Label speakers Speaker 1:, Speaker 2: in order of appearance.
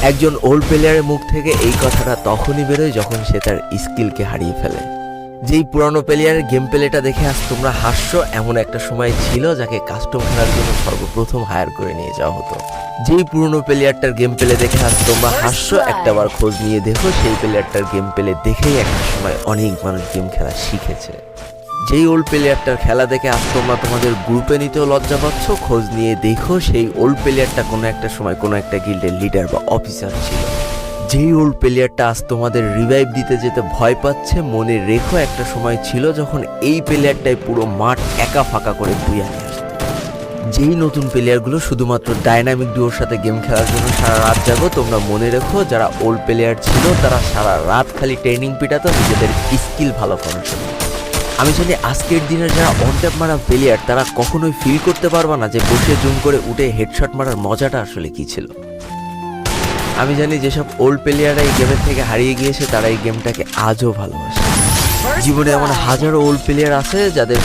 Speaker 1: একজন ওল্ড প্লেয়ারের মুখ থেকে এই কথাটা তখনই বেরোয় যখন সে তার স্কিলকে হারিয়ে ফেলে। যেই পুরানো প্লেয়ারের গেম প্লেটা দেখে আজ তোমরা হাসছো, এমন একটা সময় ছিল যাকে কাস্টম খেলার জন্য সর্বপ্রথম হায়ার করে নিয়ে যাওয়া হতো। যেই পুরনো প্লেয়ারটার গেম প্লে দেখে আজ তোমরা হাসছো, একটাবার খোঁজ নিয়ে দেখো সেই প্লেয়ারটার গেম প্লে দেখেই একটা সময় অনেক মানুষ গেম খেলা শিখেছে। যেই ওল্ড প্লেয়ারটার খেলা দেখে আজ তোমরা তোমাদের গ্রুপে নিতেও লজ্জা পাচ্ছ, খোঁজ নিয়ে দেখো সেই ওল্ড প্লেয়ারটা কোনো একটা সময় কোনো একটা গিল্ডের লিডার বা অফিসার ছিল। যেই ওল্ড প্লেয়ারটা আজ তোমাদের রিভাইভ দিতে যেতে ভয় পাচ্ছে, মনে রেখো একটা সময় ছিল যখন এই প্লেয়ারটাই পুরো মাঠ একা ফাঁকা করে বুইয়া নিয়ে আসতো। যেই নতুন প্লেয়ারগুলো শুধুমাত্র ডাইনামিক ডুয়োর সাথে গেম খেলার জন্য সারা রাত জাগো, তোমরা মনে রেখো যারা ওল্ড প্লেয়ার ছিল তারা সারা রাত খালি ট্রেনিং পিটাতো নিজেদের স্কিল ভালো করার জন্য। আমি জানি আজকের দিনের যারা অন ট্যাপ মারা প্লেয়ার তারা কখনোই ফিল করতে পারবে না যে বসে জুম করে উঠে হেডশট মারার মজাটা আসলে কি ছিল। আমি জানি যেসব ওল্ড প্লেয়াররা এই গেমের থেকে হারিয়ে গিয়েছে তারা এই গেমটাকে আজও ভালোবাসে। জীবনে এমন হাজারো ওল্ড প্লেয়ার আছে যাদের